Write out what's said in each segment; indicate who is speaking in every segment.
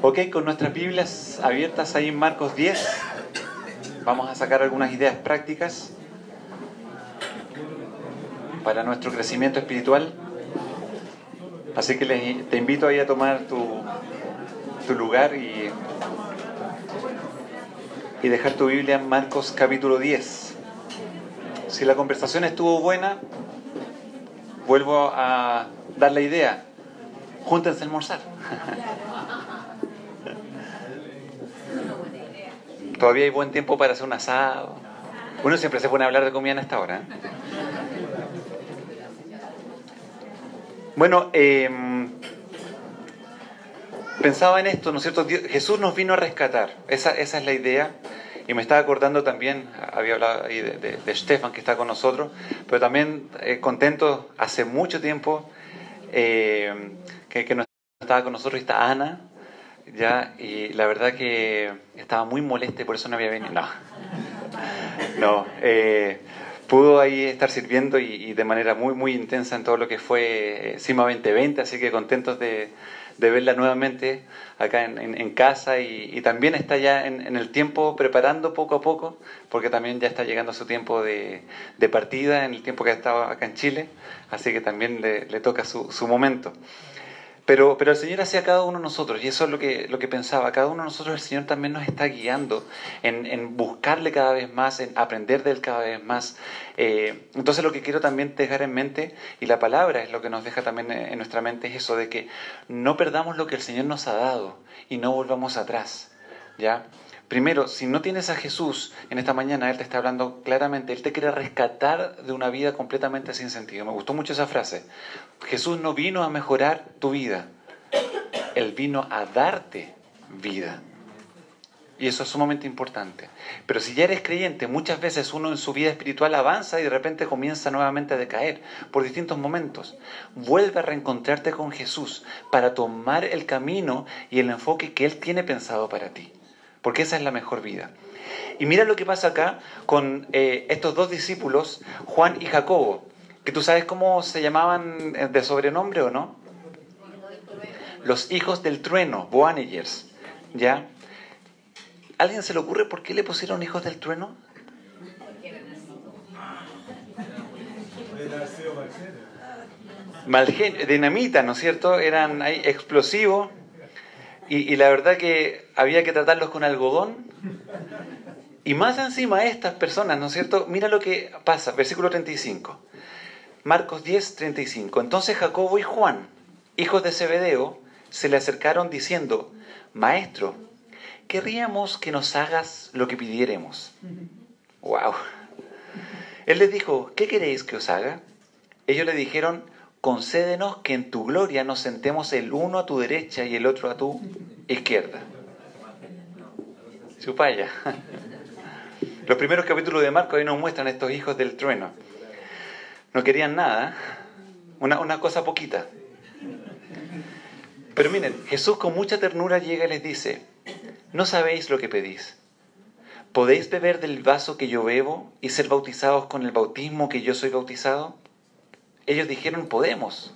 Speaker 1: Ok, con nuestras Biblias abiertas ahí en Marcos 10, vamos a sacar algunas ideas prácticas para nuestro crecimiento espiritual. Así que te invito ahí a tomar tu lugar y dejar tu Biblia en Marcos capítulo 10. Si la conversación estuvo buena, vuelvo a dar la idea. Júntense a almorzar. Todavía hay buen tiempo para hacer un asado. Uno siempre se pone a hablar de comida en esta hora, ¿eh? Bueno, pensaba en esto, ¿no es cierto? Jesús nos vino a rescatar. Esa es la idea. Y me estaba acordando también, había hablado ahí de Stefan, que está con nosotros, pero también contento, hace mucho tiempo que no estaba con nosotros, está Ana, ya, y la verdad que estaba muy molesta y por eso no había venido. No, pudo ahí estar sirviendo y de manera muy, muy intensa en todo lo que fue CIMA 2020, así que contentos de verla nuevamente acá en casa y también está ya en el tiempo preparando poco a poco, porque también ya está llegando su tiempo de partida en el tiempo que ha estado acá en Chile, así que también le toca su momento. Pero el Señor hacia cada uno de nosotros, y eso es lo que pensaba, cada uno de nosotros el Señor también nos está guiando en buscarle cada vez más, en aprender de Él cada vez más. Entonces lo que quiero también dejar en mente, y la palabra es lo que nos deja también en nuestra mente, es eso de que no perdamos lo que el Señor nos ha dado y no volvamos atrás, ¿ya? Primero, si no tienes a Jesús en esta mañana, Él te está hablando claramente, Él te quiere rescatar de una vida completamente sin sentido. Me gustó mucho esa frase. Jesús no vino a mejorar tu vida, Él vino a darte vida. Y eso es sumamente importante. Pero si ya eres creyente, muchas veces uno en su vida espiritual avanza y de repente comienza nuevamente a decaer por distintos momentos. Vuelve a reencontrarte con Jesús para tomar el camino y el enfoque que Él tiene pensado para ti. Porque esa es la mejor vida. Y mira lo que pasa acá con estos dos discípulos, Juan y Jacobo, que tú sabes cómo se llamaban de sobrenombre, ¿o no? Los hijos del trueno, Boanerges, ¿ya? ¿A alguien se le ocurre por qué le pusieron hijos del trueno? Dinamita, ¿no es cierto? Eran ahí explosivos. Y la verdad que había que tratarlos con algodón. Y más encima estas personas, ¿no es cierto? Mira lo que pasa, versículo 35. Marcos 10, 35. Entonces Jacobo y Juan, hijos de Zebedeo, se le acercaron diciendo: Maestro, querríamos que nos hagas lo que pidiéremos. ¡Wow! Él les dijo: ¿qué queréis que os haga? Ellos le dijeron: concédenos que en tu gloria nos sentemos el uno a tu derecha y el otro a tu izquierda. Chupaya. Los primeros capítulos de Marcos ahí nos muestran estos hijos del trueno. No querían nada, una cosa poquita. Pero miren, Jesús con mucha ternura llega y les dice: no sabéis lo que pedís. ¿Podéis beber del vaso que yo bebo y ser bautizados con el bautismo que yo soy bautizado? Ellos dijeron: podemos.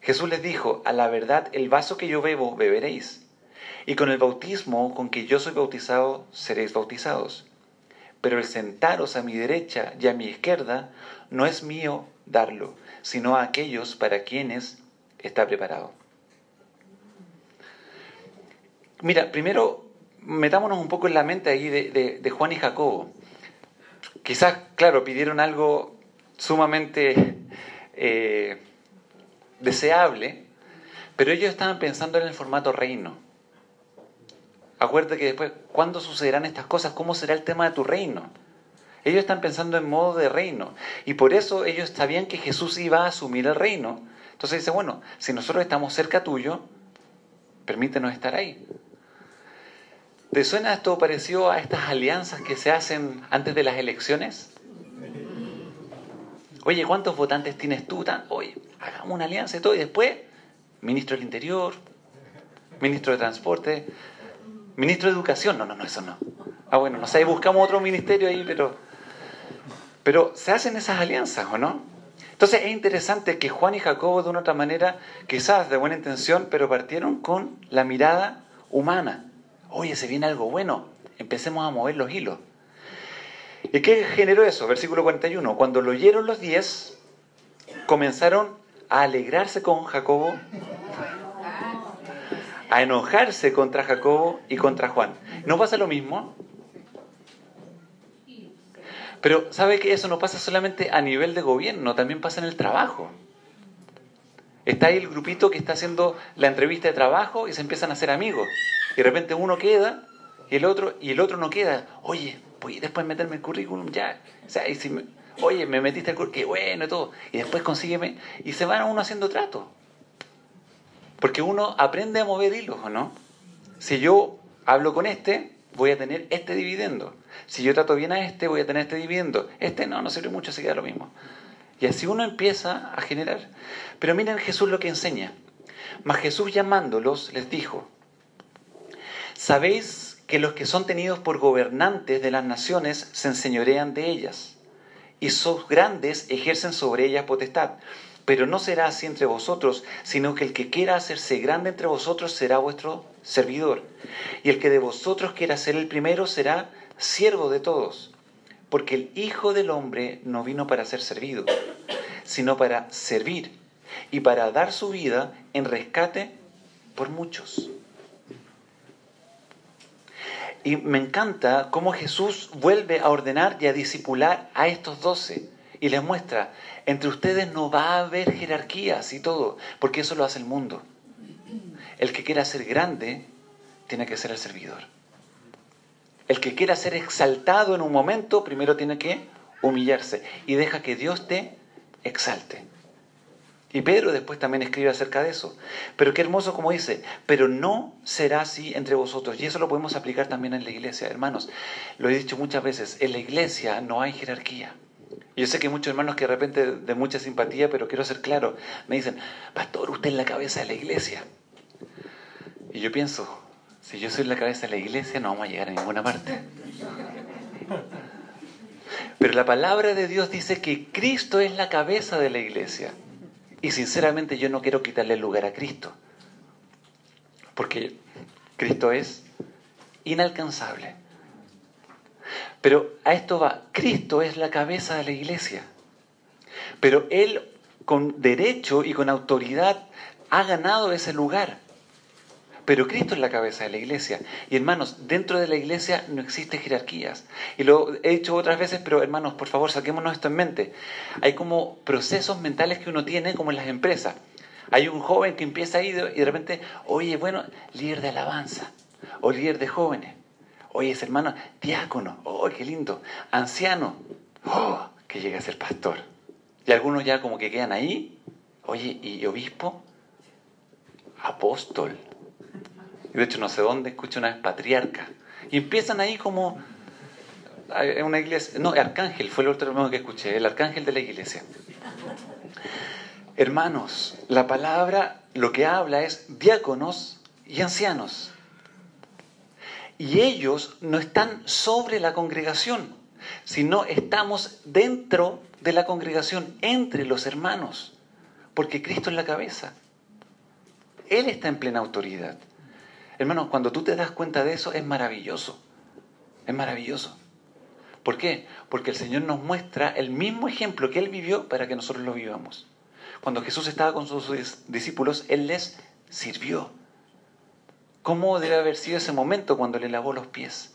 Speaker 1: Jesús les dijo: a la verdad, el vaso que yo bebo, beberéis. Y con el bautismo con que yo soy bautizado, seréis bautizados. Pero el sentaros a mi derecha y a mi izquierda no es mío darlo, sino a aquellos para quienes está preparado. Mira, primero metámonos un poco en la mente ahí de Juan y Jacobo. Quizás, claro, pidieron algo sumamente deseable, pero ellos estaban pensando en el formato reino. Acuérdate que después, ¿cuándo sucederán estas cosas? ¿Cómo será el tema de tu reino? Ellos están pensando en modo de reino. Y por eso ellos sabían que Jesús iba a asumir el reino. Entonces dice: bueno, si nosotros estamos cerca tuyo, permítenos estar ahí. ¿Te suena esto parecido a estas alianzas que se hacen antes de las elecciones? Oye, ¿cuántos votantes tienes tú? Oye, hagamos una alianza y todo. Y después, ministro del Interior, ministro de Transporte, ministro de Educación. No, eso no. Bueno, no sé, buscamos otro ministerio ahí, pero se hacen esas alianzas, ¿o no? Entonces es interesante que Juan y Jacobo, de una otra manera, quizás de buena intención, pero partieron con la mirada humana. Oye, se viene algo bueno, empecemos a mover los hilos. ¿Y qué generó eso? Versículo 41. Cuando lo oyeron los 10, comenzaron a alegrarse con Jacobo, a enojarse contra Jacobo y contra Juan. ¿No pasa lo mismo? Pero ¿sabe que eso no pasa solamente a nivel de gobierno? También pasa en el trabajo. Está ahí el grupito que está haciendo la entrevista de trabajo y se empiezan a hacer amigos. Y de repente uno queda y el otro no queda. Oye, voy después meterme el currículum ya. O sea, y si oye, me metiste el currículum, qué bueno y todo. Y después consígueme. Y se van uno haciendo trato. Porque uno aprende a mover hilos, ¿o no? Si yo hablo con este, voy a tener este dividendo. Si yo trato bien a este, voy a tener este dividendo. Este no sirve mucho, se queda lo mismo. Y así uno empieza a generar. Pero miren Jesús lo que enseña. Mas Jesús llamándolos les dijo: ¿sabéis que los que son tenidos por gobernantes de las naciones se enseñorean de ellas? Y sus grandes ejercen sobre ellas potestad. Pero no será así entre vosotros, sino que el que quiera hacerse grande entre vosotros será vuestro servidor. Y el que de vosotros quiera ser el primero será siervo de todos. Porque el Hijo del Hombre no vino para ser servido, sino para servir y para dar su vida en rescate por muchos. Y me encanta cómo Jesús vuelve a ordenar y a discipular a estos 12 y les muestra: entre ustedes no va a haber jerarquías y todo, porque eso lo hace el mundo. El que quiera ser grande tiene que ser el servidor. El que quiera ser exaltado en un momento, primero tiene que humillarse y deja que Dios te exalte. Y Pedro después también escribe acerca de eso. Pero qué hermoso como dice: pero no será así entre vosotros. Y eso lo podemos aplicar también en la iglesia. Hermanos, lo he dicho muchas veces, en la iglesia no hay jerarquía. Yo sé que hay muchos hermanos que de repente de mucha simpatía, pero quiero ser claro, me dicen: pastor, usted es la cabeza de la iglesia. Y yo pienso, si yo soy la cabeza de la iglesia, no vamos a llegar a ninguna parte. Pero la palabra de Dios dice que Cristo es la cabeza de la iglesia. Y sinceramente yo no quiero quitarle el lugar a Cristo. Porque Cristo es inalcanzable. Pero a esto va: Cristo es la cabeza de la iglesia. Pero Él con derecho y con autoridad ha ganado ese lugar. Pero Cristo es la cabeza de la iglesia. Y hermanos, dentro de la iglesia no existe jerarquías. Y lo he dicho otras veces, pero hermanos, por favor, saquémonos esto en mente. Hay como procesos mentales que uno tiene como en las empresas. Hay un joven que empieza ahí y de repente, oye, bueno, líder de alabanza o líder de jóvenes. Oye, ese hermano, diácono, oh, qué lindo. Anciano, oh, que llega a ser pastor. Y algunos ya como que quedan ahí. Oye, ¿y obispo? Apóstol. De hecho, no sé dónde escuché una vez patriarca. Y empiezan ahí como en una iglesia. No, arcángel fue el otro hermano que escuché, el arcángel de la iglesia. Hermanos, la palabra lo que habla es diáconos y ancianos. Y ellos no están sobre la congregación, sino estamos dentro de la congregación, entre los hermanos, porque Cristo es la cabeza. Él está en plena autoridad. Hermanos, cuando tú te das cuenta de eso, es maravilloso. Es maravilloso. ¿Por qué? Porque el Señor nos muestra el mismo ejemplo que Él vivió para que nosotros lo vivamos. Cuando Jesús estaba con sus discípulos, Él les sirvió. ¿Cómo debe haber sido ese momento cuando le lavó los pies?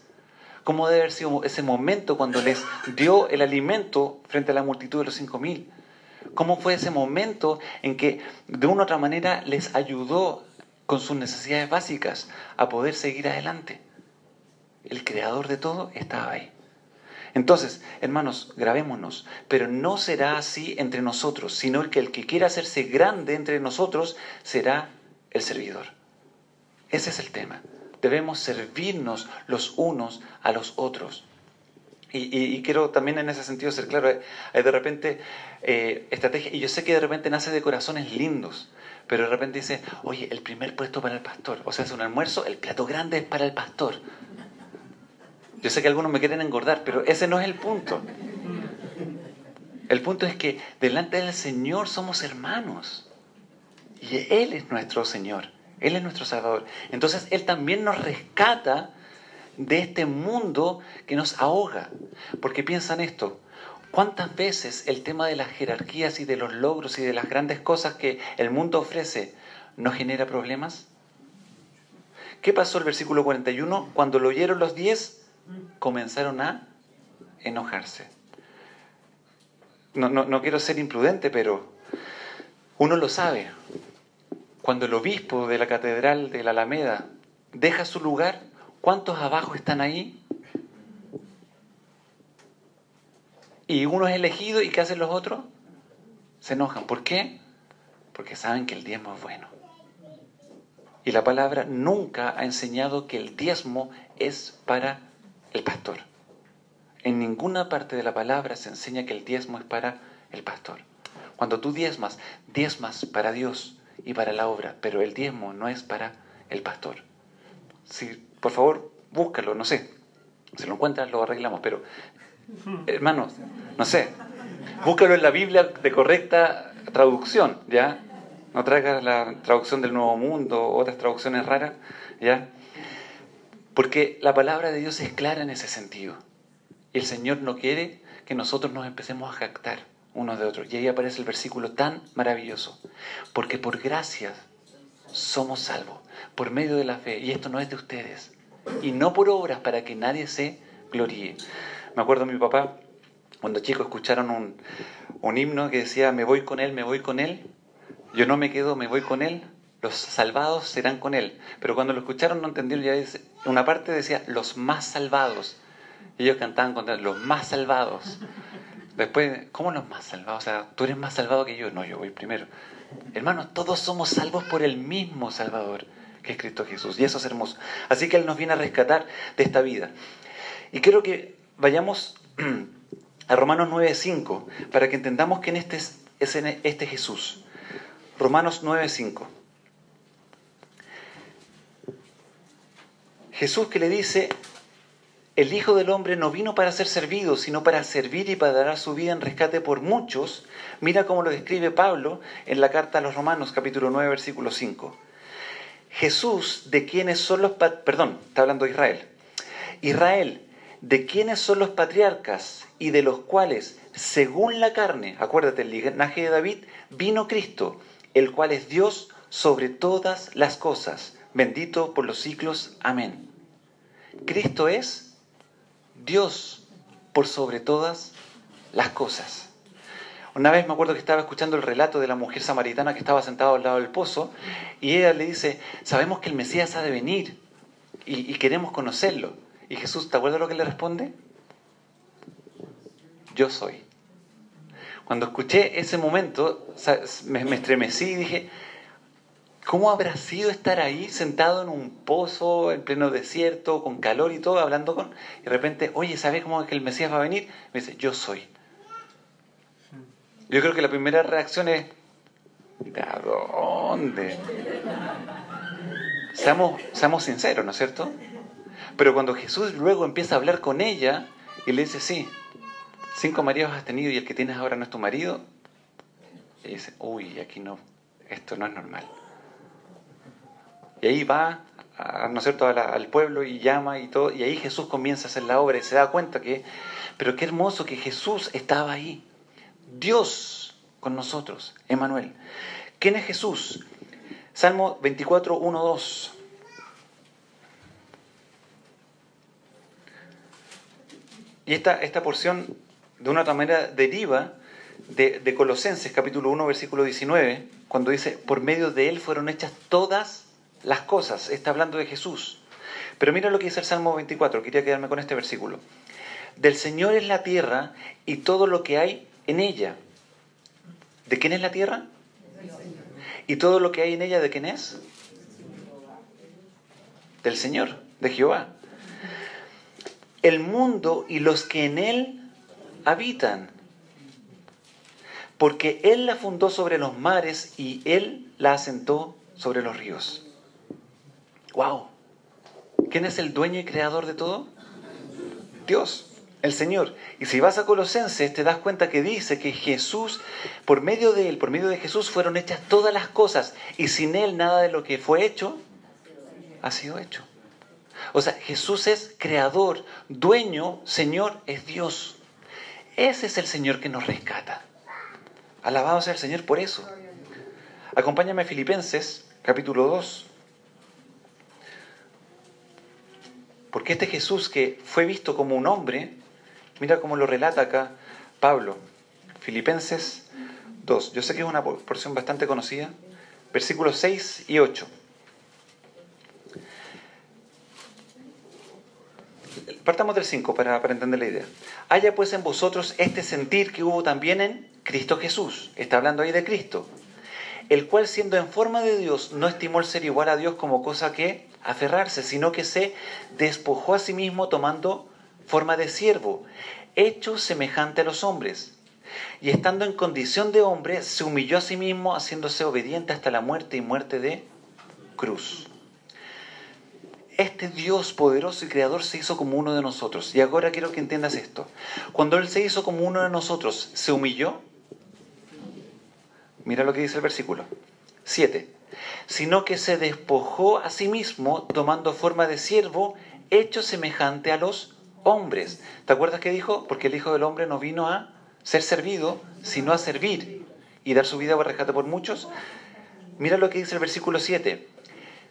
Speaker 1: ¿Cómo debe haber sido ese momento cuando les dio el alimento frente a la multitud de los 5,000? ¿Cómo fue ese momento en que de una u otra manera les ayudó con sus necesidades básicas a poder seguir adelante? El creador de todo estaba ahí. Entonces, hermanos, grabémonos, pero no será así entre nosotros, sino que el que quiera hacerse grande entre nosotros será el servidor. Ese es el tema. Debemos servirnos los unos a los otros. Y quiero también en ese sentido ser claro, hay de repente estrategia, y yo sé que de repente nace de corazones lindos, pero de repente dice, oye, el primer puesto para el pastor, o sea, es un almuerzo, el plato grande es para el pastor. Yo sé que algunos me quieren engordar, pero ese no es el punto. El punto es que delante del Señor somos hermanos, y Él es nuestro Señor, Él es nuestro Salvador. Entonces Él también nos rescata de este mundo que nos ahoga. Porque piensa en esto. ¿Cuántas veces el tema de las jerarquías y de los logros y de las grandes cosas que el mundo ofrece nos genera problemas? ¿Qué pasó el versículo 41? Cuando lo oyeron los 10, comenzaron a enojarse. No quiero ser imprudente, pero uno lo sabe. Cuando el obispo de la catedral de la Alameda deja su lugar, ¿cuántos abajo están ahí? Y uno es elegido, ¿y qué hacen los otros? Se enojan. ¿Por qué? Porque saben que el diezmo es bueno. Y la palabra nunca ha enseñado que el diezmo es para el pastor. En ninguna parte de la palabra se enseña que el diezmo es para el pastor. Cuando tú diezmas para Dios y para la obra, pero el diezmo no es para el pastor. Si, por favor, búscalo, no sé. Si lo encuentras, lo arreglamos, pero, hermanos, no sé. Búscalo en la Biblia de correcta traducción, ¿ya? No traigas la traducción del Nuevo Mundo o otras traducciones raras, ¿ya? Porque la palabra de Dios es clara en ese sentido. Y el Señor no quiere que nosotros nos empecemos a jactar unos de otros. Y ahí aparece el versículo tan maravilloso. Porque por gracia somos salvos, por medio de la fe. Y esto no es de ustedes. Y no por obras para que nadie se gloríe. Me acuerdo de mi papá, cuando chicos escucharon un himno que decía, me voy con él, me voy con él. Yo no me quedo, me voy con él. Los salvados serán con él. Pero cuando lo escucharon no entendieron. Ya una parte decía, los más salvados. Y ellos cantaban contra los más salvados. Después, ¿cómo los más salvados? O sea, tú eres más salvado que yo. No, yo voy primero. Hermanos, todos somos salvos por el mismo Salvador, que es Cristo Jesús. Y eso es hermoso. Así que Él nos viene a rescatar de esta vida. Y quiero que vayamos a Romanos 9:5 para que entendamos quién es este Jesús. Romanos 9:5. Jesús que le dice, el Hijo del Hombre no vino para ser servido, sino para servir y para dar su vida en rescate por muchos. Mira cómo lo describe Pablo en la carta a los Romanos, capítulo 9, versículo 5. Jesús, de quienes son los... Perdón, está hablando de Israel. Israel, de quienes son los patriarcas y de los cuales, según la carne, acuérdate, el linaje de David, vino Cristo, el cual es Dios sobre todas las cosas, bendito por los siglos. Amén. Cristo es Dios por sobre todas las cosas. Una vez me acuerdo que estaba escuchando el relato de la mujer samaritana que estaba sentada al lado del pozo y ella le dice, sabemos que el Mesías ha de venir y queremos conocerlo. Y Jesús, ¿te acuerdas lo que le responde? Yo soy. Cuando escuché ese momento, me estremecí y dije, ¿cómo habrá sido estar ahí sentado en un pozo, en pleno desierto, con calor y todo, hablando con... Y de repente, oye, ¿sabes cómo es que el Mesías va a venir? Me dice, yo soy. Yo creo que la primera reacción es, ¿de dónde? Seamos sinceros, ¿no es cierto? Pero cuando Jesús luego empieza a hablar con ella y le dice, sí, 5 maridos has tenido y el que tienes ahora no es tu marido, y dice, uy, aquí no, esto no es normal. Y ahí va, ¿no es cierto?, al pueblo y llama y todo, y ahí Jesús comienza a hacer la obra y se da cuenta que, pero qué hermoso que Jesús estaba ahí. Dios con nosotros, Emmanuel. ¿Quién es Jesús? Salmo 24, 1, 2. Y esta porción, de una otra manera, deriva de Colosenses, capítulo 1, versículo 19, cuando dice, por medio de Él fueron hechas todas las cosas. Está hablando de Jesús. Pero mira lo que dice el Salmo 24, quería quedarme con este versículo. Del Señor es la tierra y todo lo que hay en ella. ¿De quién es la tierra? ¿Y todo lo que hay en ella de quién es? Del Señor, de Jehová. El mundo y los que en él habitan. Porque Él la fundó sobre los mares y Él la asentó sobre los ríos. ¡Wow! ¿Quién es el dueño y creador de todo? Dios. el Señor. Y si vas a Colosenses, te das cuenta que dice que Jesús, por medio de Él, por medio de Jesús, fueron hechas todas las cosas. Y sin Él, nada de lo que fue hecho ha sido hecho. O sea, Jesús es creador, dueño, Señor es Dios. Ese es el Señor que nos rescata. Alabado sea el Señor por eso. Acompáñame a Filipenses, capítulo 2. Porque este Jesús que fue visto como un hombre, mira cómo lo relata acá Pablo. Filipenses 2. Yo sé que es una porción bastante conocida. Versículos 6 y 8. Partamos del 5 para entender la idea. Haya pues en vosotros este sentir que hubo también en Cristo Jesús. Está hablando ahí de Cristo. El cual siendo en forma de Dios no estimó el ser igual a Dios como cosa que aferrarse, sino que se despojó a sí mismo tomando forma de siervo, hecho semejante a los hombres. Y estando en condición de hombre, se humilló a sí mismo, haciéndose obediente hasta la muerte y muerte de cruz. Este Dios poderoso y creador se hizo como uno de nosotros. Y ahora quiero que entiendas esto. Cuando Él se hizo como uno de nosotros, ¿se humilló? Mira lo que dice el versículo 7. Sino que se despojó a sí mismo, tomando forma de siervo, hecho semejante a los hombres. ¿Te acuerdas que dijo? Porque el Hijo del Hombre no vino a ser servido, sino a servir y dar su vida por rescate por muchos. Mira lo que dice el versículo 7.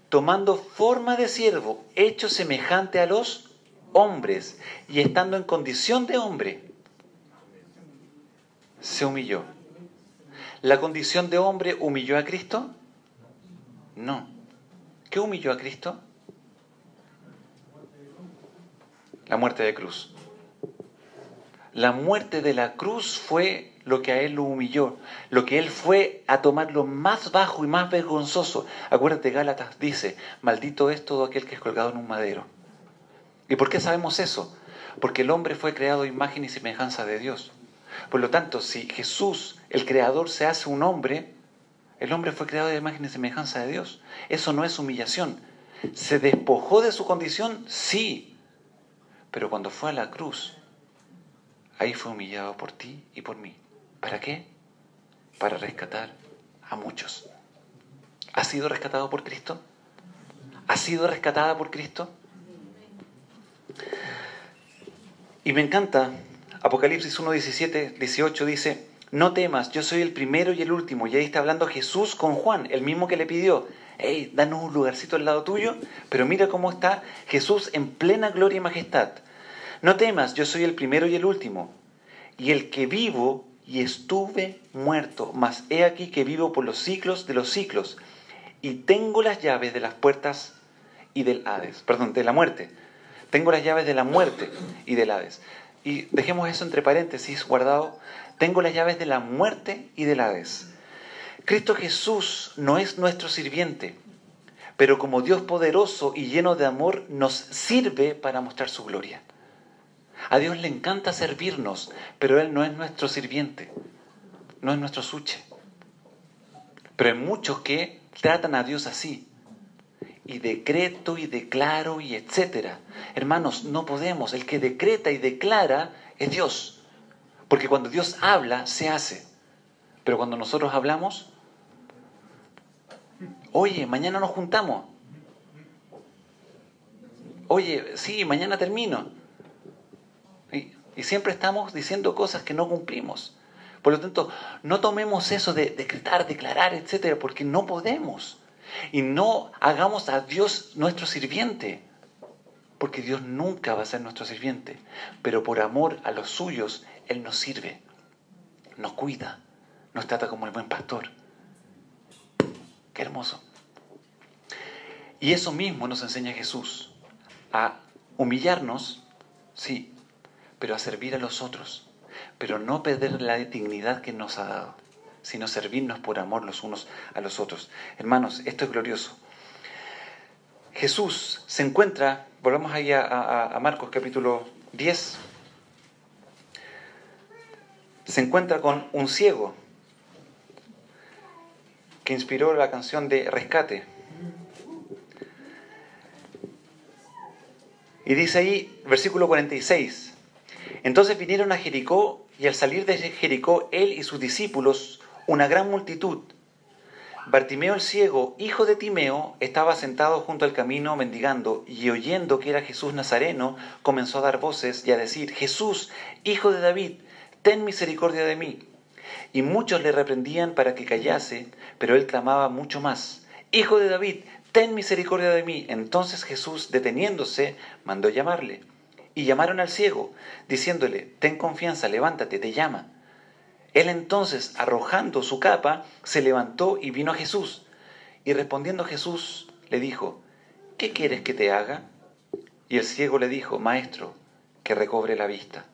Speaker 1: Tomando forma de siervo, hecho semejante a los hombres, y estando en condición de hombre, se humilló. ¿La condición de hombre humilló a Cristo? No. ¿Qué humilló a Cristo? La muerte de cruz. La muerte de la cruz fue lo que a Él lo humilló, lo que Él fue a tomar lo más bajo y más vergonzoso. Acuérdate, Gálatas dice, maldito es todo aquel que es colgado en un madero. ¿Y por qué sabemos eso? Porque el hombre fue creado a imagen y semejanza de Dios. Por lo tanto, si Jesús, el Creador, se hace un hombre, el hombre fue creado a imagen y semejanza de Dios. Eso no es humillación. ¿Se despojó de su condición? Sí. Pero cuando fue a la cruz, ahí fue humillado por ti y por mí. ¿Para qué? Para rescatar a muchos. ¿Has sido rescatado por Cristo? ¿Has sido rescatada por Cristo? Y me encanta, Apocalipsis 1, 17, 18 dice, no temas, yo soy el primero y el último. Y ahí está hablando Jesús con Juan, el mismo que le pidió, hey, danos un lugarcito al lado tuyo. Pero mira cómo está Jesús en plena gloria y majestad. No temas, yo soy el primero y el último, y el que vivo y estuve muerto, mas he aquí que vivo por los siglos de los siglos, y tengo las llaves de las puertas y del Hades, de la muerte. Tengo las llaves de la muerte y del Hades. Y dejemos eso entre paréntesis guardado. Tengo las llaves de la muerte y del Hades. Cristo Jesús no es nuestro sirviente, pero como Dios poderoso y lleno de amor nos sirve para mostrar su gloria. A Dios le encanta servirnos, pero Él no es nuestro sirviente, no es nuestro suche. Pero hay muchos que tratan a Dios así. Y decreto y declaro y etcétera. Hermanos, no podemos. El que decreta y declara es Dios. Porque cuando Dios habla, se hace. Pero cuando nosotros hablamos, oye, mañana nos juntamos. Oye, sí, mañana termino. Y siempre estamos diciendo cosas que no cumplimos. Por lo tanto, no tomemos eso de decretar, declarar, etcétera, porque no podemos. Y no hagamos a Dios nuestro sirviente, porque Dios nunca va a ser nuestro sirviente. Pero por amor a los suyos, Él nos sirve, nos cuida, nos trata como el buen pastor. Qué hermoso. Y eso mismo nos enseña Jesús, a humillarnos, sí, pero a servir a los otros, pero no perder la dignidad que nos ha dado, sino servirnos por amor los unos a los otros. Hermanos, esto es glorioso. Jesús se encuentra, volvamos ahí a Marcos capítulo 10, se encuentra con un ciego que inspiró la canción de Rescate. Y dice ahí, versículo 46, Entonces vinieron a Jericó, y al salir de Jericó, él y sus discípulos, una gran multitud. Bartimeo el ciego, hijo de Timeo, estaba sentado junto al camino mendigando, y oyendo que era Jesús Nazareno, comenzó a dar voces y a decir: Jesús, hijo de David, ten misericordia de mí. Y muchos le reprendían para que callase, pero él clamaba mucho más: Hijo de David, ten misericordia de mí. Entonces Jesús, deteniéndose, mandó llamarle. Y llamaron al ciego, diciéndole: ten confianza, levántate, te llama. Él entonces, arrojando su capa, se levantó y vino a Jesús. Y respondiendo Jesús, le dijo: ¿qué quieres que te haga? Y el ciego le dijo: Maestro, que recobre la vista.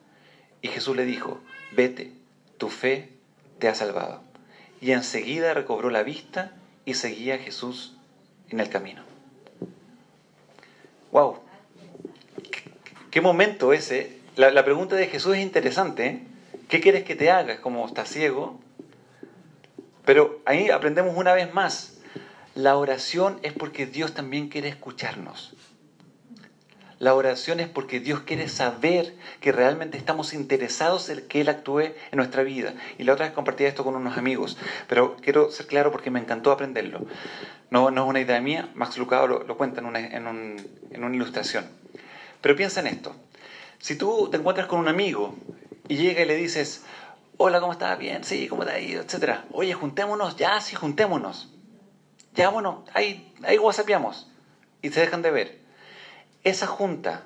Speaker 1: Y Jesús le dijo: vete, tu fe te ha salvado. Y enseguida recobró la vista y seguía a Jesús en el camino. ¡Wow! ¿Qué momento ese? La pregunta de Jesús es interesante, ¿eh? ¿Qué quieres que te haga? Como está ciego. Pero ahí aprendemos una vez más. La oración es porque Dios también quiere escucharnos. La oración es porque Dios quiere saber que realmente estamos interesados en que Él actúe en nuestra vida. Y la otra vez compartí esto con unos amigos, pero quiero ser claro porque me encantó aprenderlo. No es una idea mía, Max Lucado lo cuenta en una ilustración. Pero piensa en esto. Si tú te encuentras con un amigo y llega y le dices: hola, ¿cómo estás? Bien, sí, ¿cómo te ha ido? Etcétera. Oye, juntémonos. Ya, sí, juntémonos. Ya, bueno, ahí whatsappeamos. Y se dejan de ver. ¿Esa junta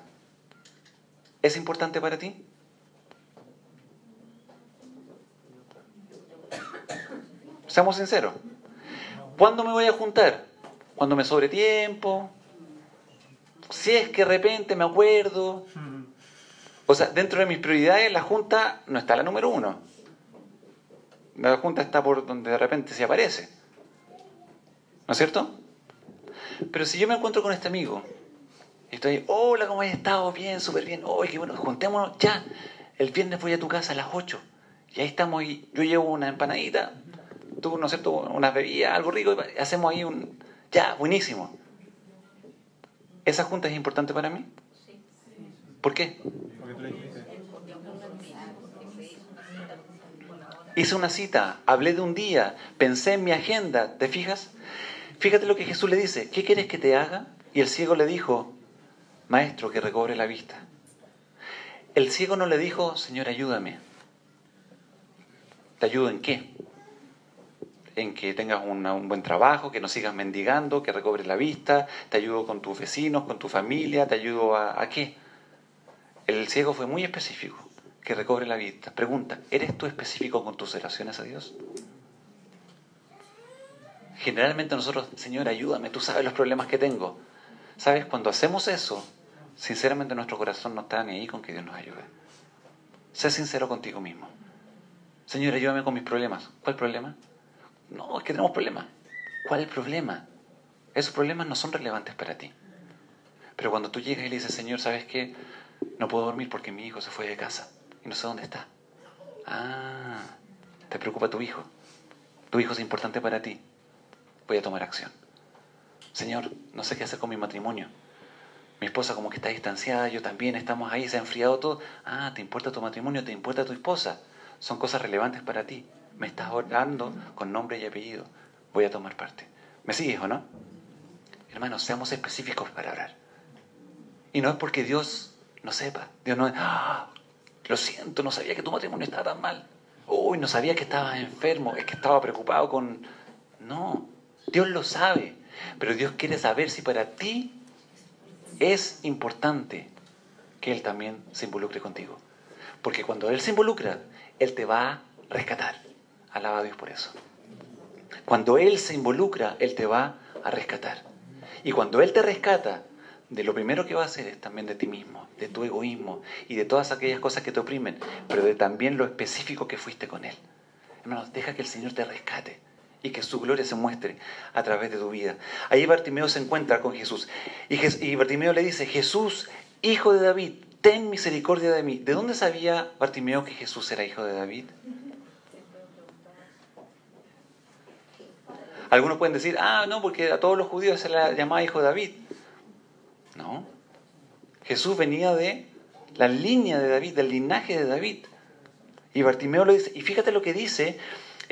Speaker 1: es importante para ti? Seamos sinceros. ¿Cuándo me voy a juntar? Cuando me sobre tiempo. Si es que de repente me acuerdo. O sea, dentro de mis prioridades, la junta no está la número 1. La junta está por donde de repente se aparece. ¿No es cierto? Pero si yo me encuentro con este amigo y estoy: hola, ¿cómo has estado? Bien, súper bien. Oye, qué bueno, juntémonos ya. El viernes voy a tu casa a las 8. Y ahí estamos, y yo llevo una empanadita, tú, ¿no es cierto?, unas bebidas, algo rico, y hacemos ahí ya, buenísimo. ¿Esa junta es importante para mí? ¿Por qué? Hice una cita, hablé de un día, pensé en mi agenda, ¿te fijas? Fíjate lo que Jesús le dice: ¿qué quieres que te haga? Y el ciego le dijo: Maestro, que recobre la vista. El ciego no le dijo: Señor, ayúdame. ¿Te ayudo en qué? En que tengas un buen trabajo, que no sigas mendigando, que recobres la vista, te ayudo con tus vecinos, con tu familia, te ayudo ¿a qué? El ciego fue muy específico: que recobre la vista. Pregunta: ¿eres tú específico con tus oraciones a Dios? Generalmente nosotros: Señor, ayúdame, tú sabes los problemas que tengo. ¿Sabes? Cuando hacemos eso, sinceramente nuestro corazón no está ni ahí con que Dios nos ayude. Sé sincero contigo mismo. Señor, ayúdame con mis problemas. ¿Cuál problema? No, es que tenemos problemas. ¿Cuál es el problema? Esos problemas no son relevantes para ti. Pero cuando tú llegas y le dices: Señor, ¿sabes qué? No puedo dormir porque mi hijo se fue de casa y no sé dónde está. Ah, te preocupa tu hijo. Tu hijo es importante para ti. Voy a tomar acción. Señor, no sé qué hacer con mi matrimonio. Mi esposa como que está distanciada, yo también, estamos ahí, se ha enfriado todo. Ah, ¿te importa tu matrimonio? ¿Te importa tu esposa? Son cosas relevantes para ti. Me estás orando con nombre y apellido. Voy a tomar parte. ¿Me sigues o no? Hermanos, seamos específicos para orar. Y no es porque Dios no sepa. Dios no es: lo siento, no sabía que tu matrimonio estaba tan mal. Uy, no sabía que estabas enfermo, es que estaba preocupado con... No, Dios lo sabe. Pero Dios quiere saber si para ti es importante que Él también se involucre contigo. Porque cuando Él se involucra, Él te va a rescatar. Alaba a Dios por eso. Cuando Él se involucra, Él te va a rescatar. Y cuando Él te rescata, de lo primero que va a hacer es también de ti mismo, de tu egoísmo y de todas aquellas cosas que te oprimen, pero de también lo específico que fuiste con Él. Hermanos, deja que el Señor te rescate y que su gloria se muestre a través de tu vida. Ahí Bartimeo se encuentra con Jesús y Bartimeo le dice: Jesús, hijo de David, ten misericordia de mí. ¿De dónde sabía Bartimeo que Jesús era hijo de David? Algunos pueden decir: no, porque a todos los judíos se le llamaba hijo de David. No. Jesús venía de la línea de David, del linaje de David. Y Bartimeo lo dice. Y fíjate lo que dice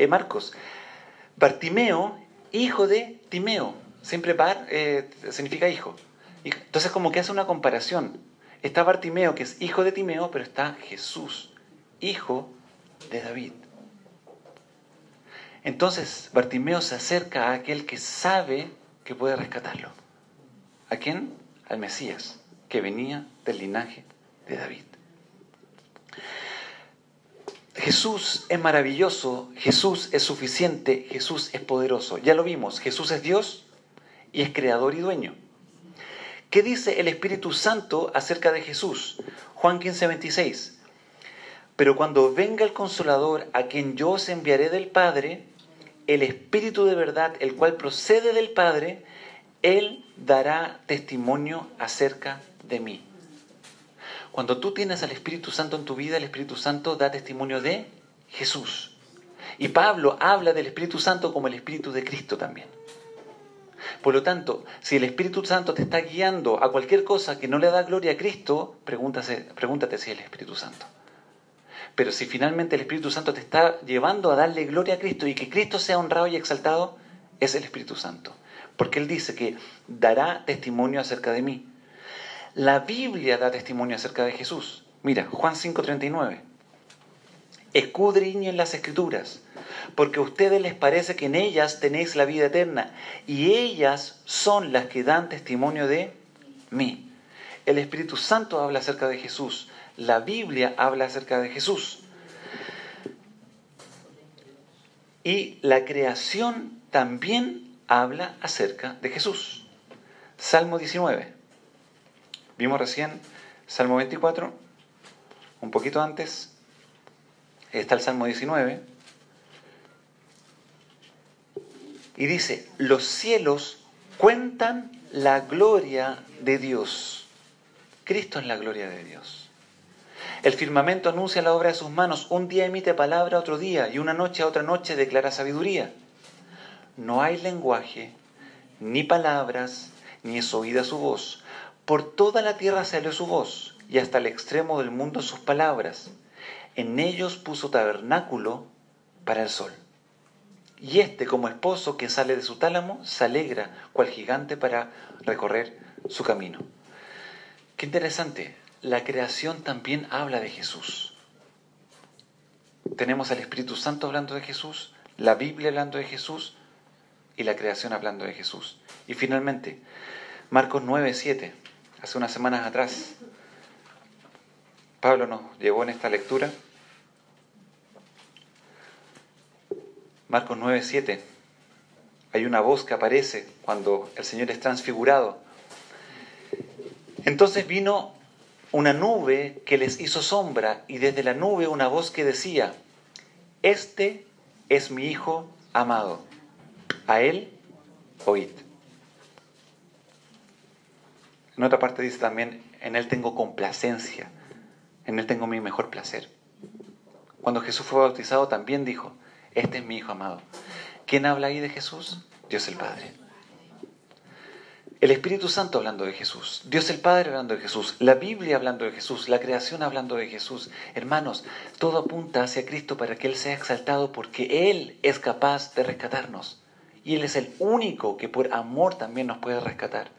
Speaker 1: Marcos. Bartimeo, hijo de Timeo. Siempre Bar significa hijo. Entonces como que hace una comparación. Está Bartimeo, que es hijo de Timeo, pero está Jesús, hijo de David. Entonces Bartimeo se acerca a aquel que sabe que puede rescatarlo. ¿A quién? Al Mesías, que venía del linaje de David. Jesús es maravilloso, Jesús es suficiente, Jesús es poderoso. Ya lo vimos, Jesús es Dios y es creador y dueño. ¿Qué dice el Espíritu Santo acerca de Jesús? Juan 15:26. Pero cuando venga el Consolador, a quien yo os enviaré del Padre, el Espíritu de verdad, el cual procede del Padre, Él dará testimonio acerca de mí. Cuando tú tienes al Espíritu Santo en tu vida, el Espíritu Santo da testimonio de Jesús. Y Pablo habla del Espíritu Santo como el Espíritu de Cristo también. Por lo tanto, si el Espíritu Santo te está guiando a cualquier cosa que no le da gloria a Cristo, pregúntate si es el Espíritu Santo. Pero si finalmente el Espíritu Santo te está llevando a darle gloria a Cristo y que Cristo sea honrado y exaltado, es el Espíritu Santo. Porque Él dice que dará testimonio acerca de mí. La Biblia da testimonio acerca de Jesús. Mira, Juan 5:39. Escudriñen las Escrituras, porque a ustedes les parece que en ellas tenéis la vida eterna, y ellas son las que dan testimonio de mí. El Espíritu Santo habla acerca de Jesús. La Biblia habla acerca de Jesús. Y la creación también habla acerca de Jesús. Salmo 19. Vimos recién Salmo 24, un poquito antes. Está el Salmo 19. Y dice, los cielos cuentan la gloria de Dios. Cristo es la gloria de Dios. El firmamento anuncia la obra de sus manos. Un día emite palabra a otro día, y una noche a otra noche declara sabiduría. No hay lenguaje, ni palabras, ni es oída su voz. Por toda la tierra salió su voz, y hasta el extremo del mundo sus palabras. En ellos puso tabernáculo para el sol. Y como esposo que sale de su tálamo, se alegra cual gigante para recorrer su camino. Qué interesante, la creación también habla de Jesús. Tenemos al Espíritu Santo hablando de Jesús, la Biblia hablando de Jesús y la creación hablando de Jesús. Y finalmente, Marcos 9:7, hace unas semanas atrás, Pablo nos llevó en esta lectura. Marcos 9:7. Hay una voz que aparece cuando el Señor es transfigurado. Entonces vino una nube que les hizo sombra, y desde la nube una voz que decía, este es mi Hijo amado, a Él oíd. En otra parte dice también, en Él tengo complacencia, en Él tengo mi mejor placer. Cuando Jesús fue bautizado también dijo, este es mi Hijo amado. ¿Quién habla ahí de Jesús? Dios el Padre. El Espíritu Santo hablando de Jesús. Dios el Padre hablando de Jesús. La Biblia hablando de Jesús. La creación hablando de Jesús. Hermanos, todo apunta hacia Cristo para que Él sea exaltado porque Él es capaz de rescatarnos. Y Él es el único que por amor también nos puede rescatar.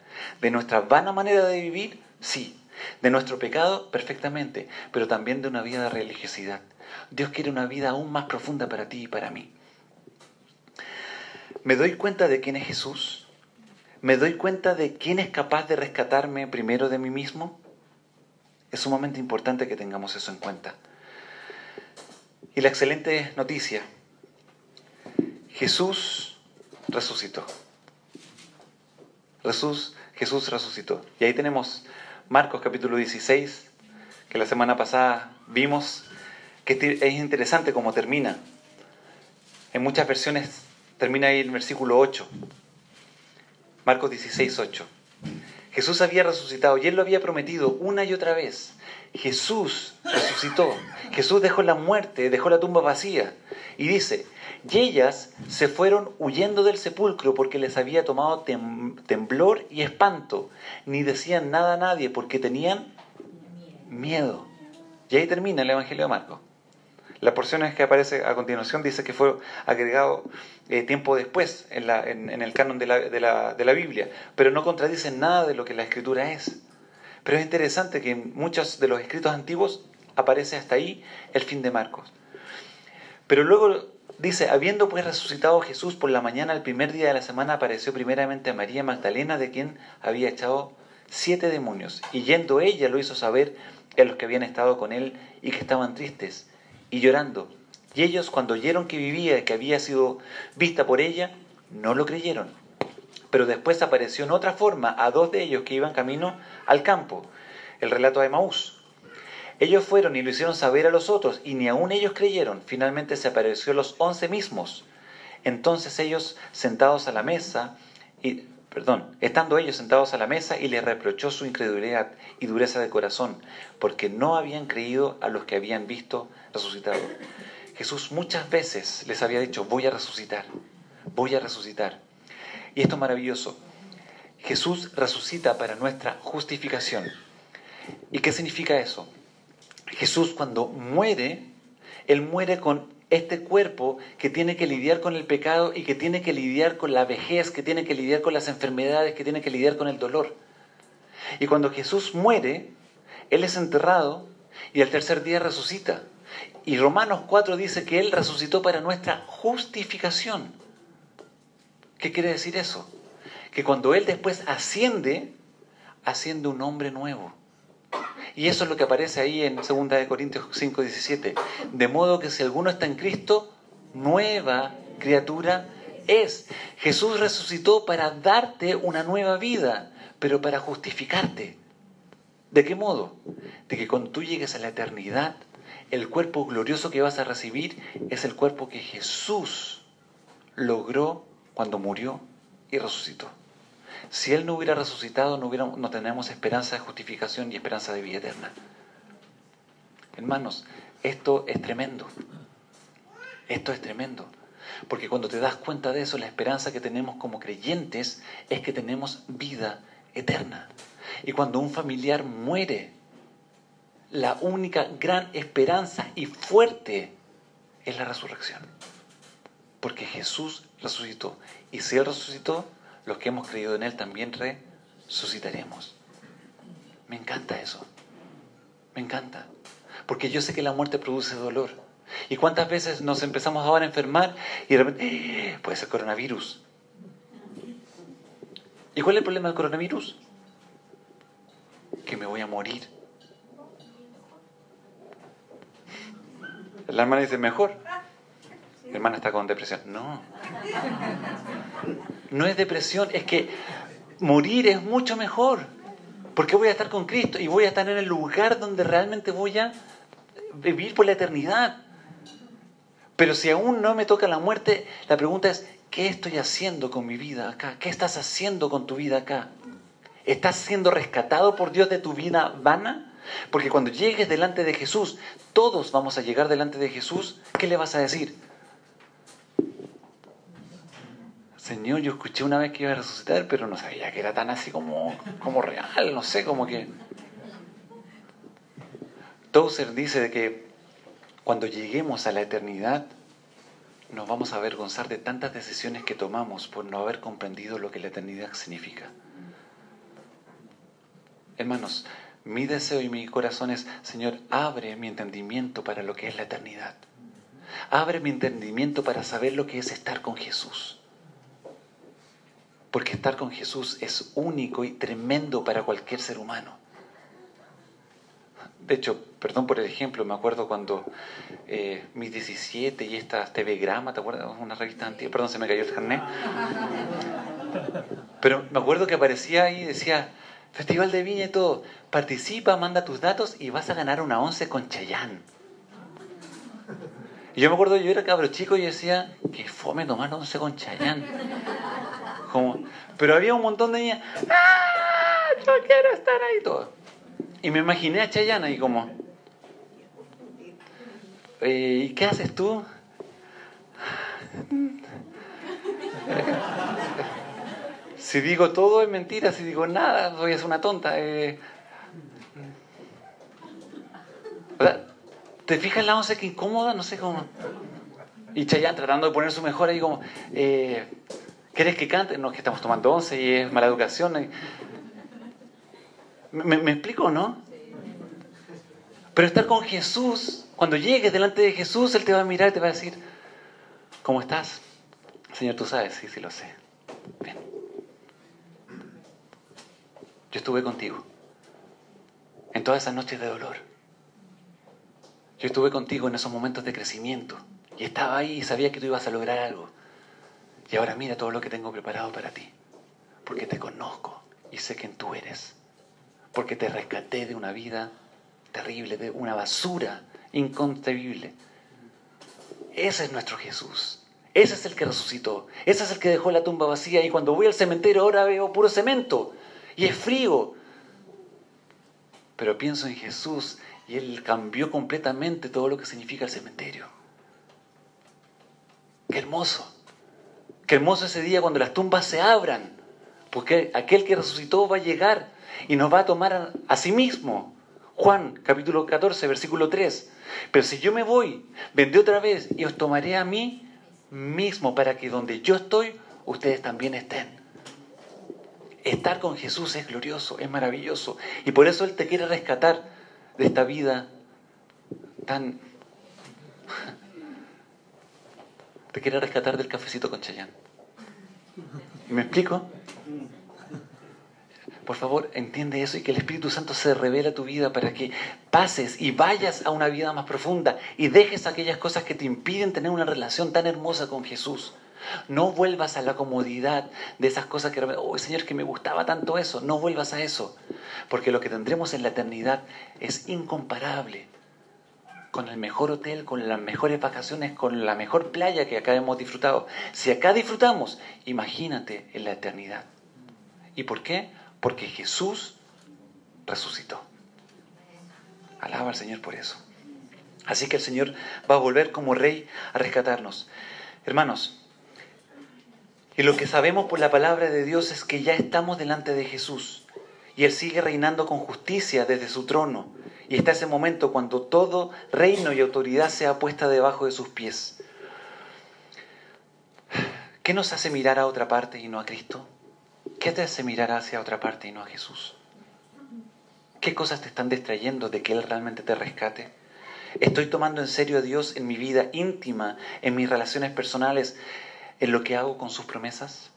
Speaker 1: De nuestra vana manera de vivir, sí. De nuestro pecado, perfectamente. Pero también de una vida de religiosidad. Dios quiere una vida aún más profunda para ti y para mí. ¿Me doy cuenta de quién es Jesús? ¿Me doy cuenta de quién es capaz de rescatarme primero de mí mismo? Es sumamente importante que tengamos eso en cuenta. Y la excelente noticia, Jesús resucitó. Jesús resucitó. Y ahí tenemos Marcos capítulo 16, que la semana pasada vimos, que es interesante cómo termina. En muchas versiones termina ahí el versículo 8. Marcos 16, 8. Jesús había resucitado y Él lo había prometido una y otra vez. Jesús resucitó. Jesús dejó la muerte, dejó la tumba vacía. Y dice, y ellas se fueron huyendo del sepulcro porque les había tomado temblor y espanto. Ni decían nada a nadie porque tenían miedo. Y ahí termina el Evangelio de Marcos. Las porciones que aparece a continuación dice que fue agregado tiempo después en el canon de la Biblia, pero no contradicen nada de lo que la Escritura es. Pero es interesante que en muchos de los escritos antiguos aparece hasta ahí el fin de Marcos. Pero luego dice, habiendo pues resucitado Jesús por la mañana, el primer día de la semana, apareció primeramente a María Magdalena, de quien había echado 7 demonios. Y yendo ella lo hizo saber a los que habían estado con él y que estaban tristes y llorando. Y ellos, cuando oyeron que vivía y que había sido vista por ella, no lo creyeron. Pero después apareció en otra forma a 2 de ellos que iban camino al campo. El relato de Emaús. Ellos fueron y lo hicieron saber a los otros, y ni aun ellos creyeron. Finalmente se apareció a los 11 mismos. Entonces ellos sentados a la mesa, estando ellos sentados a la mesa, y les reprochó su incredulidad y dureza de corazón, porque no habían creído a los que habían visto resucitado. Jesús muchas veces les había dicho, voy a resucitar, voy a resucitar. Y esto es maravilloso. Jesús resucita para nuestra justificación. ¿Y qué significa eso? Jesús cuando muere, Él muere con este cuerpo que tiene que lidiar con el pecado y que tiene que lidiar con la vejez, que tiene que lidiar con las enfermedades, que tiene que lidiar con el dolor. Y cuando Jesús muere, Él es enterrado y al tercer día resucita. Y Romanos 4 dice que Él resucitó para nuestra justificación. ¿Qué quiere decir eso? Que cuando Él después asciende un hombre nuevo. Y eso es lo que aparece ahí en 2 Corintios 5:17. De modo que si alguno está en Cristo, nueva criatura es. Jesús resucitó para darte una nueva vida, pero para justificarte. ¿De qué modo? De que cuando tú llegues a la eternidad, el cuerpo glorioso que vas a recibir es el cuerpo que Jesús logró cuando murió y resucitó. Si Él no hubiera resucitado, no tenemos esperanza de justificación y esperanza de vida eterna. Hermanos, esto es tremendo. Esto es tremendo. Porque cuando te das cuenta de eso, la esperanza que tenemos como creyentes es que tenemos vida eterna. Y cuando un familiar muere, la única gran esperanza y fuerte es la resurrección. Porque Jesús resucitó. Y si Él resucitó, los que hemos creído en Él también resucitaremos. Me encanta eso. Me encanta. Porque yo sé que la muerte produce dolor. ¿Y cuántas veces nos empezamos ahora a enfermar y de repente, puede ser coronavirus? ¿Y cuál es el problema del coronavirus? Que me voy a morir. La hermana dice, mejor. Mi hermana está con depresión. No. No es depresión, es que morir es mucho mejor. Porque voy a estar con Cristo y voy a estar en el lugar donde realmente voy a vivir por la eternidad. Pero si aún no me toca la muerte, la pregunta es, ¿qué estoy haciendo con mi vida acá? ¿Qué estás haciendo con tu vida acá? ¿Estás siendo rescatado por Dios de tu vida vana? Porque cuando llegues delante de Jesús, todos vamos a llegar delante de Jesús, ¿qué le vas a decir? Señor, yo escuché una vez que iba a resucitar, pero no sabía que era tan así como real, no sé, como que... Tozer dice de que cuando lleguemos a la eternidad, nos vamos a avergonzar de tantas decisiones que tomamos por no haber comprendido lo que la eternidad significa. Hermanos, mi deseo y mi corazón es, Señor, abre mi entendimiento para lo que es la eternidad. Abre mi entendimiento para saber lo que es estar con Jesús. Porque estar con Jesús es único y tremendo para cualquier ser humano. De hecho, perdón por el ejemplo, me acuerdo cuando mis 17 y esta TV Grama, ¿te acuerdas? Una revista antigua, perdón, se me cayó el carnet. Pero me acuerdo que aparecía ahí y decía, Festival de Viña y todo, participa, manda tus datos y vas a ganar una 11 con Chayanne. Y yo me acuerdo, yo era cabro chico y decía, qué fome tomar 11 con Chayanne. Pero había un montón de niñas, ¡ah! Yo quiero estar ahí todo. Y me imaginé a Chayanne ahí como, ¿y qué haces tú? Si digo todo es mentira, si digo nada, voy a ser una tonta. O sea, ¿te fijas la once que incómoda? No sé cómo. Y Chayanne tratando de poner su mejor ahí como, ¿quieres que cante? No, que estamos tomando once y es mala educación. ¿Me explico, no? Pero estar con Jesús, cuando llegues delante de Jesús, Él te va a mirar y te va a decir, ¿cómo estás? Señor, tú sabes, sí, sí lo sé. Bien. Yo estuve contigo en todas esas noches de dolor. Yo estuve contigo en esos momentos de crecimiento. Y estaba ahí y sabía que tú ibas a lograr algo. Y ahora mira todo lo que tengo preparado para ti. Porque te conozco y sé quién tú eres. Porque te rescaté de una vida terrible, de una basura inconcebible. Ese es nuestro Jesús. Ese es el que resucitó. Ese es el que dejó la tumba vacía. Y cuando voy al cementerio ahora veo puro cemento. Y es frío. Pero pienso en Jesús y Él cambió completamente todo lo que significa el cementerio. ¡Qué hermoso! ¡Qué hermoso ese día cuando las tumbas se abran! Porque aquel que resucitó va a llegar y nos va a tomar a sí mismo. Juan, capítulo 14, versículo 3. Pero si yo me voy, vendré otra vez y os tomaré a mí mismo para que donde yo estoy, ustedes también estén. Estar con Jesús es glorioso, es maravilloso. Y por eso Él te quiere rescatar de esta vida tan... Te quiere rescatar del cafecito con Chayanne. ¿Me explico? Por favor, entiende eso y que el Espíritu Santo se revele a tu vida para que pases y vayas a una vida más profunda y dejes aquellas cosas que te impiden tener una relación tan hermosa con Jesús. No vuelvas a la comodidad de esas cosas que, oh Señor, que me gustaba tanto eso. No vuelvas a eso, porque lo que tendremos en la eternidad es incomparable con el mejor hotel, con las mejores vacaciones, con la mejor playa que acá hemos disfrutado. Si acá disfrutamos, imagínate en la eternidad. ¿Y por qué? Porque Jesús resucitó. Alaba al Señor por eso. Así que el Señor va a volver como Rey a rescatarnos. Hermanos, y lo que sabemos por la palabra de Dios es que ya estamos delante de Jesús. Y Él sigue reinando con justicia desde su trono. Y está ese momento cuando todo reino y autoridad sea puesta debajo de sus pies. ¿Qué nos hace mirar a otra parte y no a Cristo? ¿Qué te hace mirar hacia otra parte y no a Jesús? ¿Qué cosas te están distrayendo de que Él realmente te rescate? ¿Estoy tomando en serio a Dios en mi vida íntima, en mis relaciones personales, en lo que hago con sus promesas?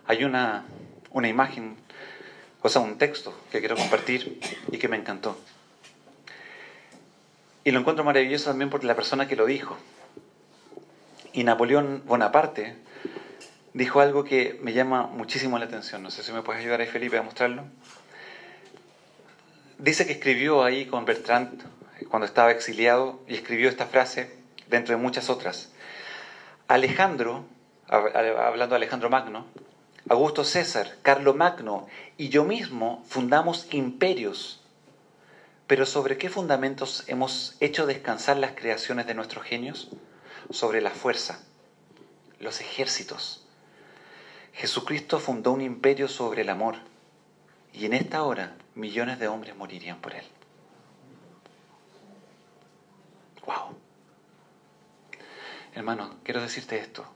Speaker 1: Hay una imagen, o sea, un texto que quiero compartir y que me encantó. Y lo encuentro maravilloso también por la persona que lo dijo. Y Napoleón Bonaparte dijo algo que me llama muchísimo la atención. No sé si me puedes ayudar ahí, Felipe, a mostrarlo. Dice que escribió ahí con Bertrand cuando estaba exiliado y escribió esta frase dentro de muchas otras. Alejandro, hablando de Alejandro Magno, Augusto César, Carlo Magno y yo mismo fundamos imperios. Pero ¿sobre qué fundamentos hemos hecho descansar las creaciones de nuestros genios? Sobre la fuerza, los ejércitos. Jesucristo fundó un imperio sobre el amor y en esta hora millones de hombres morirían por él. ¡Wow! Hermano, quiero decirte esto.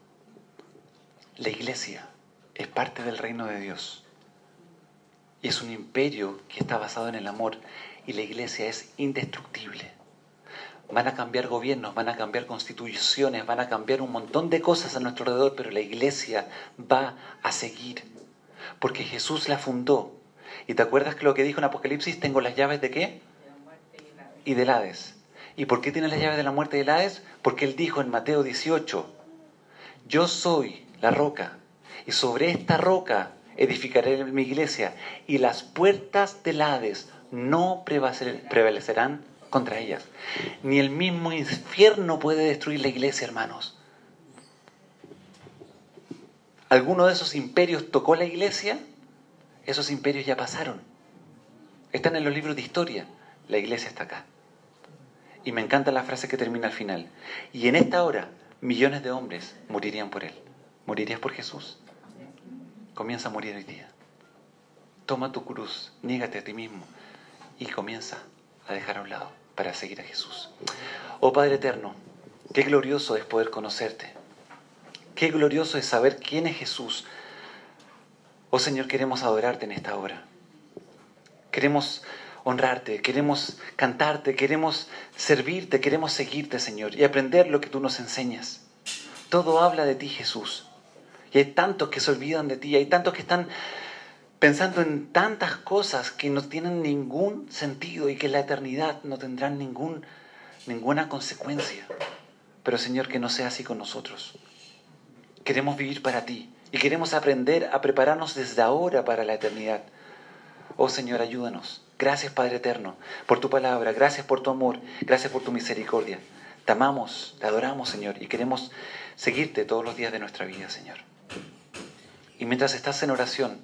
Speaker 1: La iglesia es parte del reino de Dios. Y es un imperio que está basado en el amor. Y la iglesia es indestructible. Van a cambiar gobiernos, van a cambiar constituciones, van a cambiar un montón de cosas a nuestro alrededor, pero la iglesia va a seguir. Porque Jesús la fundó. ¿Y te acuerdas que lo que dijo en Apocalipsis? ¿Tengo las llaves de qué?
Speaker 2: De la muerte y el Hades.
Speaker 1: Y del Hades. ¿Y por qué tiene las llaves de la muerte y del Hades? Porque Él dijo en Mateo 18, yo soy la roca, y sobre esta roca edificaré mi iglesia, y las puertas del Hades no prevalecerán contra ellas. Ni el mismo infierno puede destruir la iglesia, hermanos. ¿Alguno de esos imperios tocó la iglesia? Esos imperios ya pasaron. Están en los libros de historia. La iglesia está acá. Y me encanta la frase que termina al final. Y en esta hora, millones de hombres morirían por Él. ¿Morirías por Jesús? Comienza a morir hoy día. Toma tu cruz, niégate a ti mismo y comienza a dejar a un lado para seguir a Jesús. Oh Padre eterno, qué glorioso es poder conocerte. Qué glorioso es saber quién es Jesús. Oh Señor, queremos adorarte en esta hora. Queremos honrarte, queremos cantarte, queremos servirte, queremos seguirte, Señor, y aprender lo que tú nos enseñas. Todo habla de ti, Jesús. Y hay tantos que se olvidan de ti, hay tantos que están pensando en tantas cosas que no tienen ningún sentido y que en la eternidad no tendrán ninguna consecuencia. Pero Señor, que no sea así con nosotros. Queremos vivir para ti y queremos aprender a prepararnos desde ahora para la eternidad. Oh Señor, ayúdanos. Gracias Padre eterno por tu palabra, gracias por tu amor, gracias por tu misericordia. Te amamos, te adoramos Señor y queremos seguirte todos los días de nuestra vida, Señor. Y mientras estás en oración,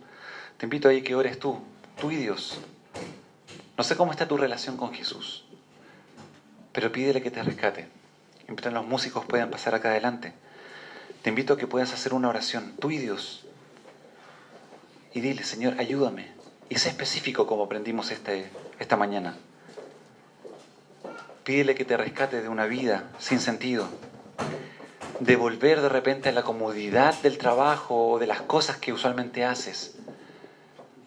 Speaker 1: te invito a que ores tú y Dios. No sé cómo está tu relación con Jesús, pero pídele que te rescate. Y mientras los músicos puedan pasar acá adelante, te invito a que puedas hacer una oración, tú y Dios. Y dile, Señor, ayúdame. Y sé específico como aprendimos esta mañana. Pídele que te rescate de una vida sin sentido. De volver de repente a la comodidad del trabajo o de las cosas que usualmente haces.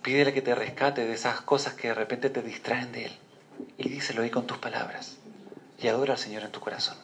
Speaker 1: Pídele que te rescate de esas cosas que de repente te distraen de Él. Y díselo ahí con tus palabras. Y adora al Señor en tu corazón.